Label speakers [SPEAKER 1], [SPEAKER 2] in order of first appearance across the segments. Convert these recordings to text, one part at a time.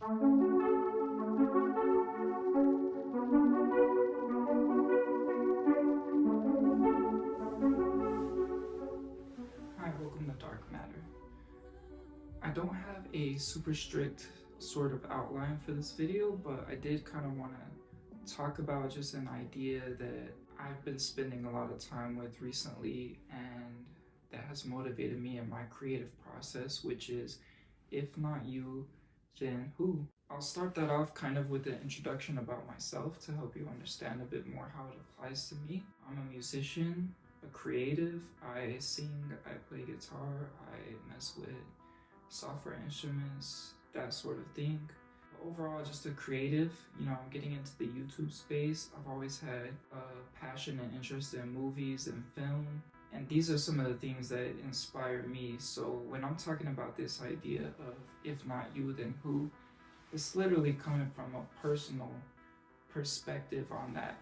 [SPEAKER 1] Hi, welcome to Dark Matter. I don't have a super strict sort of outline for this video, but I did kind of want to talk about just an idea that I've been spending a lot of time with recently and that has motivated me in my creative process, which is if not you, then who? I'll start that off kind of with an introduction about myself to help you understand a bit more how it applies to me. I'm a musician, a creative. I sing, I play guitar, I mess with software instruments, that sort of thing. Overall, just a creative. I'm getting into the YouTube space. I've always had a passion and interest in movies and film, and these are some of the things that inspire me. So when I'm talking about this idea of if not you, then who, it's literally coming from a personal perspective on that.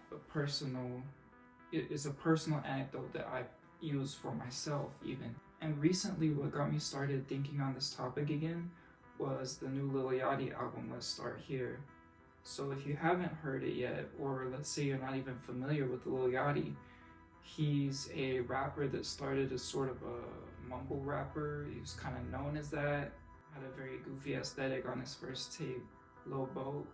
[SPEAKER 1] It is a personal anecdote that I use for myself even. And recently what got me started thinking on this topic again was the new Lil Yachty album, Let's Start Here. So if you haven't heard it yet, or let's say you're not even familiar with Lil Yachty, he's a rapper that started as sort of a mumble rapper. He was kind of known as that, had a very goofy aesthetic on his first tape, Lil Boat.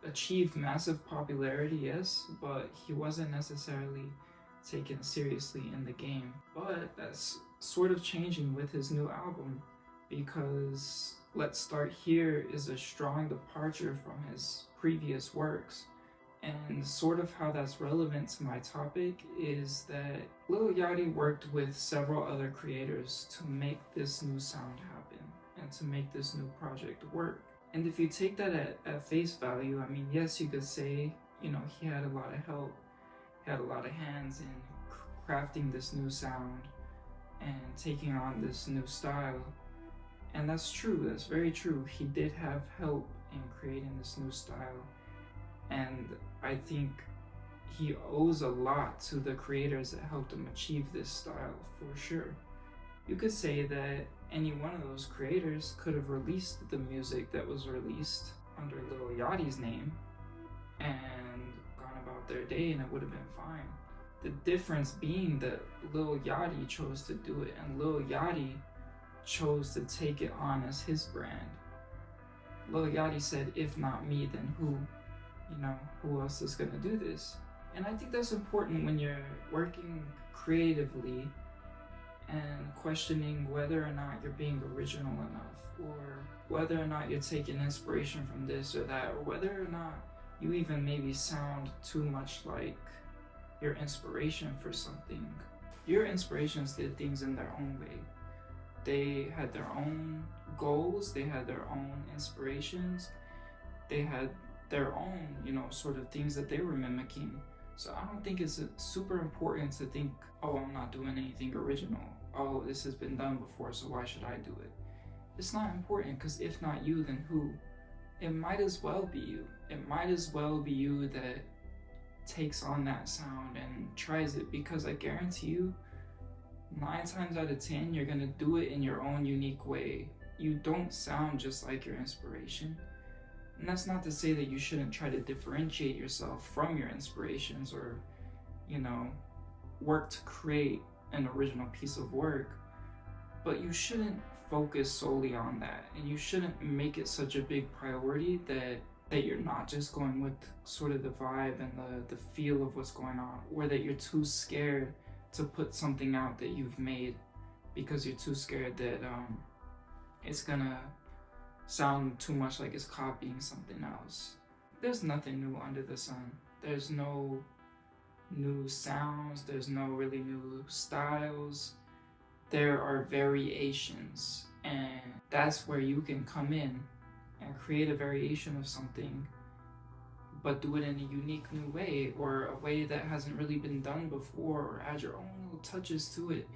[SPEAKER 1] Achieved massive popularity, yes, but he wasn't necessarily taken seriously in the game. But that's sort of changing with his new album, because Let's Start Here is a strong departure from his previous works. And sort of how that's relevant to my topic is that Lil Yachty worked with several other creators to make this new sound happen and to make this new project work. And if you take that at face value, yes, you could say, he had a lot of help, he had a lot of hands in crafting this new sound and taking on this new style. And that's true, that's very true. He did have help in creating this new style. And I think he owes a lot to the creators that helped him achieve this style, for sure. You could say that any one of those creators could have released the music that was released under Lil Yachty's name and gone about their day and it would have been fine. The difference being that Lil Yachty chose to do it, and Lil Yachty chose to take it on as his brand. Lil Yachty said, if not me, then who? Who else is gonna do this? And I think that's important when you're working creatively and questioning whether or not you're being original enough, or whether or not you're taking inspiration from this or that, or whether or not you even maybe sound too much like your inspiration for something. Your inspirations did things in their own way. They had their own goals, they had their own inspirations, they had their own, sort of things that they were mimicking. So I don't think it's super important to think, oh, I'm not doing anything original. Oh, this has been done before, so why should I do it? It's not important, because if not you, then who? It might as well be you. It might as well be you that takes on that sound and tries it, because I guarantee you, 9 times out of 10, you're gonna do it in your own unique way. You don't sound just like your inspiration. And that's not to say that you shouldn't try to differentiate yourself from your inspirations or, work to create an original piece of work. But you shouldn't focus solely on that. And you shouldn't make it such a big priority that you're not just going with sort of the vibe and the feel of what's going on, or that you're too scared to put something out that you've made because you're too scared that it's gonna sound too much like it's copying something else. There's nothing new under the sun. There's no new sounds, there's no really new styles. There are variations, and that's where you can come in and create a variation of something, but do it in a unique new way, or a way that hasn't really been done before, or add your own little touches to it,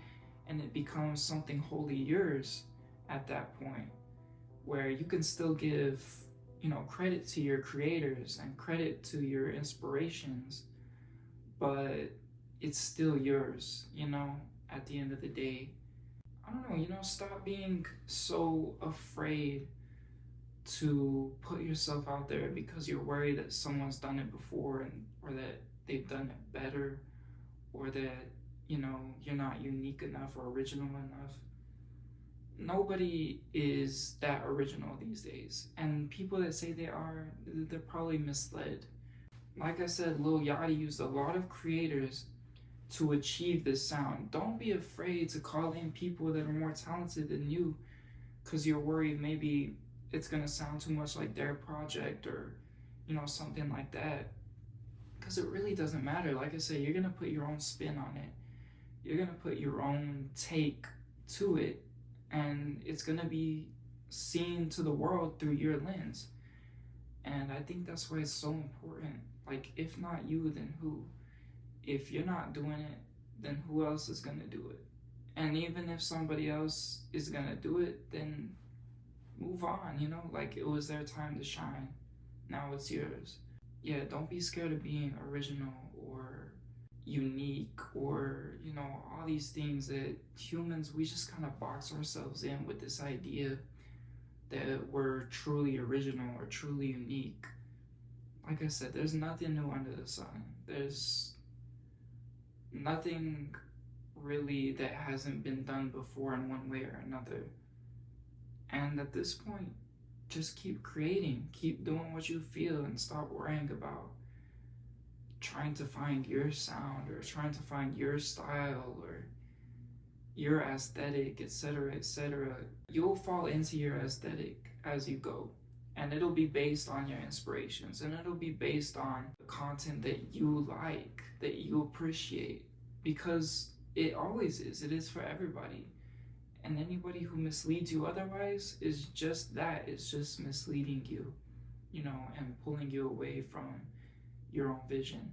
[SPEAKER 1] and it becomes something wholly yours at that point, where you can still give, credit to your creators and credit to your inspirations, but it's still yours, at the end of the day. I don't know, stop being so afraid to put yourself out there because you're worried that someone's done it before, and or that they've done it better, or that you're not unique enough or original enough. Nobody is that original these days, and people that say they are, they're probably misled. Like I said, Lil Yachty used a lot of creators to achieve this sound. Don't be afraid to call in people that are more talented than you because you're worried maybe it's gonna sound too much like their project, or something like that, because it really doesn't matter. Like I said, you're gonna put your own spin on it, you're gonna put your own take to it, and it's gonna be seen to the world through your lens. And I think that's why it's so important. Like, if not you, then who? If you're not doing it, then who else is gonna do it? And even if somebody else is gonna do it, then move on, like, it was their time to shine. Now it's yours. Yeah, don't be scared of being original or unique, or all these things that humans, we just kind of box ourselves in with this idea that we're truly original or truly unique. Like I said, there's nothing new under the sun. There's nothing really that hasn't been done before in one way or another. And at this point, just keep creating, keep doing what you feel, and stop worrying about trying to find your sound or trying to find your style or your aesthetic, etc., etc. You'll fall into your aesthetic as you go, and it'll be based on your inspirations, and it'll be based on the content that you like, that you appreciate, because it always is. It is for everybody. And anybody who misleads you otherwise is just that. It's just misleading you, and pulling you away from your own vision.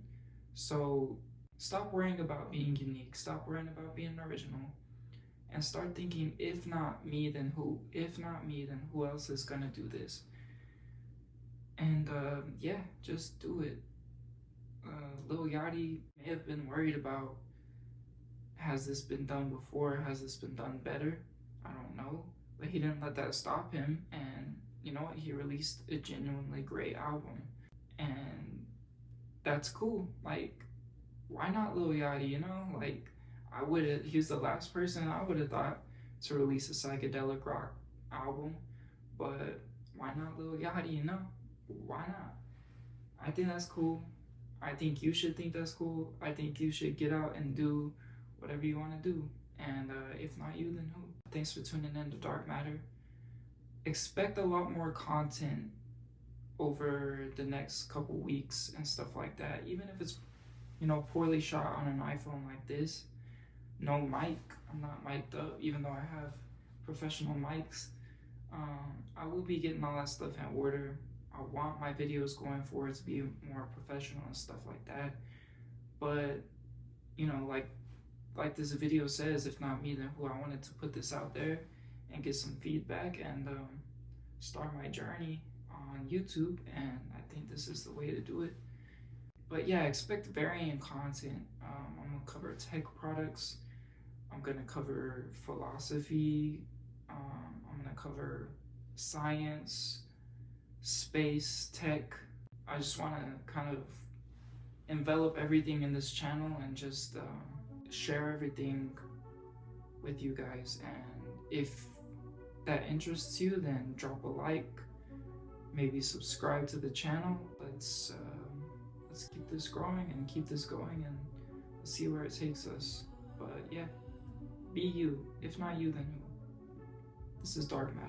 [SPEAKER 1] So stop worrying about being unique. Stop worrying about being original. And start thinking, if not me, then who? If not me, then who else is gonna do this? And yeah, just do it. Lil Yachty may have been worried about, has this been done before? Has this been done better? I don't know. But he didn't let that stop him. And you know what? He released a genuinely great album. And that's cool. Like, why not Lil Yachty? Like, he was the last person I would have thought to release a psychedelic rock album. But why not Lil Yachty? Why not? I think that's cool. I think you should think that's cool. I think you should get out and do whatever you want to do. And if not you, then who? Thanks for tuning in to Dark Matter. Expect a lot more content over the next couple weeks and stuff like that. Even if it's, poorly shot on an iPhone like this. No mic. I'm not mic'd up, even though I have professional mics. I will be getting all that stuff in order. I want my videos going forward to be more professional and stuff like that. But, like this video says, if not me, then who? I wanted to put this out there and get some feedback and start my journey on YouTube, and I think this is the way to do it. But yeah, expect varying content. I'm gonna cover tech products, I'm gonna cover philosophy, I'm gonna cover science, space, tech. I just want to kind of envelop everything in this channel and just share everything with you guys. And if that interests you, then drop a like, maybe subscribe to the channel. Let's keep this growing and keep this going, and let's see where it takes us. But yeah, be you. If not you, then who? This is Dark Matter.